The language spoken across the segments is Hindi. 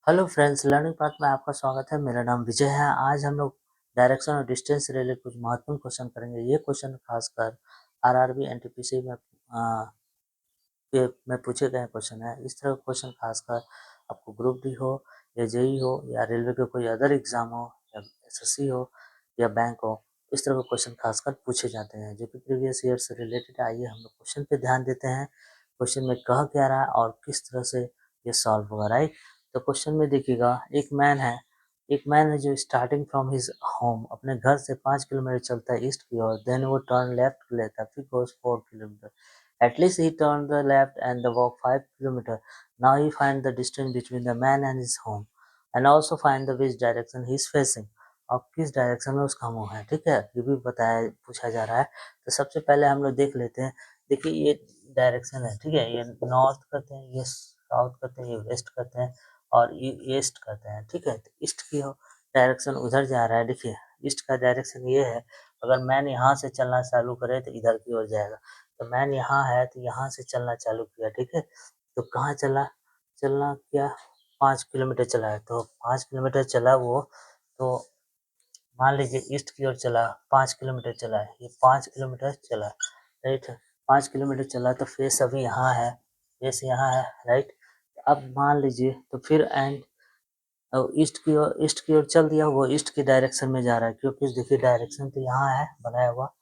हेलो फ्रेंड्स, लर्निंग पाथ में आपका स्वागत है। मेरा नाम विजय है। आज हम लोग डायरेक्शन और डिस्टेंस से रिलेटेड कुछ महत्वपूर्ण क्वेश्चन करेंगे। ये क्वेश्चन खासकर आरआरबी एनटीपीसी में पूछे गए क्वेश्चन है। इस तरह का क्वेश्चन खासकर आपको ग्रुप डी हो या जेई हो या रेलवे के कोई अदर एग्जाम हो या एसएससी हो या बैंक हो, इस तरह के क्वेश्चन खासकर पूछे जाते हैं जो कि प्रीवियस ईयर से रिलेटेड। आइए हम लोग क्वेश्चन पे ध्यान देते हैं। क्वेश्चन में कह क्या रहा है और किस तरह से ये सॉल्व होगा, राइट। तो क्वेश्चन में देखिएगा, एक मैन है जो स्टार्टिंग फ्रॉम हिज होम, अपने घर से 5 किलोमीटर चलता है ईस्ट की ओर। देन वो टर्न लेफ्ट लेता है, फिर goes 4 kilometre. At least he turned the left and the walk 5 kilometer. Now he find the distance between the man and his home, and also find the which direction he is facing. अब किस डायरेक्शन में उसका मुंह है, ठीक है, ये भी बताया पूछा जा रहा है। तो सबसे पहले हम लोग देख लेते हैं। देखिए ये डायरेक्शन है, ठीक है, ये नॉर्थ करते हैं, ये साउथ करते हैं, ये वेस्ट करते हैं और ये ईस्ट करते हैं, ठीक है। तो ईस्ट की डायरेक्शन उधर जा रहा है। देखिए ईस्ट का डायरेक्शन ये है। अगर मैन यहाँ से चलना चालू करे तो इधर की ओर जाएगा। तो मैन यहाँ है तो यहाँ से चलना चालू किया, ठीक है। तो कहाँ चलना क्या, 5 किलोमीटर चला है। तो 5 किलोमीटर चला वो, तो मान लीजिए ईस्ट की ओर चला, 5 किलोमीटर चला है, ये 5 किलोमीटर चला, राइट। 5 किलोमीटर चला तो फेस अभी यहाँ है, फेस यहाँ है, राइट। अब मान लीजिए तो फिर एंड ईस्ट की ओर चल दिया, वो ईस्ट की डायरेक्शन में जा रहा है, क्योंकि देखिए डायरेक्शन तो यहाँ है बनाया हुआ,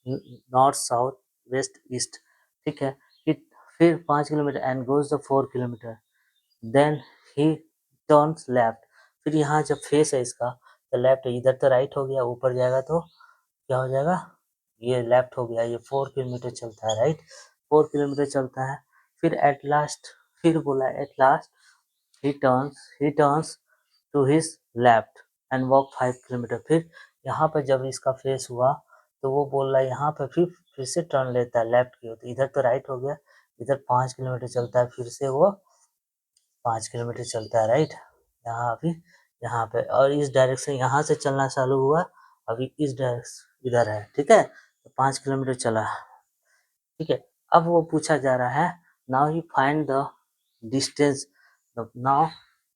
नॉर्थ साउथ वेस्ट ईस्ट, ठीक है। फिर 5 kilometre and goes the 4 kilometre. Then he turns left. फिर यहाँ जब फेस है इसका तो लेफ्ट, इधर तो राइट हो गया, ऊपर जाएगा तो क्या हो जाएगा, ये लेफ्ट हो गया। ये 4 किलोमीटर चलता है, राइट। 4 किलोमीटर चलता है। फिर एट लास्ट, फिर बोला at last he turns to his left and walk 5 kilometre. फिर यहाँ पर जब इसका फेस हुआ तो वो बोल रहा है यहाँ पर फिर से टर्न लेता है लेफ्ट की ओर। तो इधर तो राइट हो गया, इधर 5 किलोमीटर चलता है, फिर से वो 5 किलोमीटर चलता है, राइट। यहाँ अभी यहाँ पे, और इस डायरेक्शन यहाँ से चलना चालू हुआ, अभी इस डायरेक्शन इधर है, ठीक है। तो 5 किलोमीटर चला, ठीक है। अब वो पूछा जा रहा है, now he find the distance, now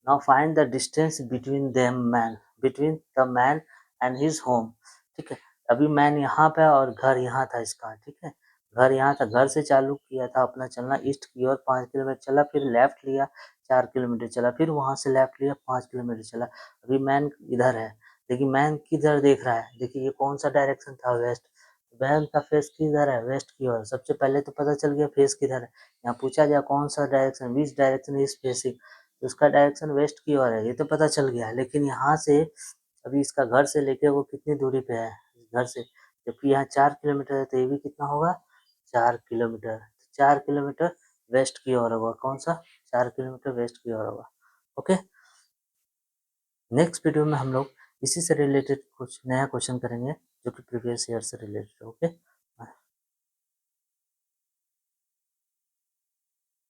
now find the distance between the man and his home, ठीक है। अभी मैन यहाँ पे और घर यहाँ था इसका, ठीक है। घर यहाँ था, घर से चालू किया था अपना चलना ईस्ट की ओर, 5 किलोमीटर चला, फिर लेफ्ट लिया, 4 किलोमीटर चला, फिर वहां से लेफ्ट लिया, 5 किलोमीटर चला। अभी मैन इधर है, देखिए मैन किधर देख रहा है, देखिए ये कौन सा डायरेक्शन था, वेस्ट। मैन का फेस किधर है, वेस्ट की ओर। सबसे पहले तो पता चल गया फेस किधर है। यहाँ पूछा गया कौन सा direction, which direction is facing, तो उसका डायरेक्शन वेस्ट की ओर है, ये तो पता चल गया। लेकिन यहाँ से अभी इसका घर से लेके वो कितनी दूरी पे है घर से, जबकि यहाँ 4 किलोमीटर है, तो ये भी कितना होगा, 4 किलोमीटर। 4 किलोमीटर वेस्ट की ओर होगा, कौन सा, 4 किलोमीटर वेस्ट की ओर होगा, ओके। नेक्स्ट वीडियो में हम लोग इसी से रिलेटेड कुछ नया क्वेश्चन करेंगे जो कि प्रीवियस ईयर से रिलेटेड, ओके।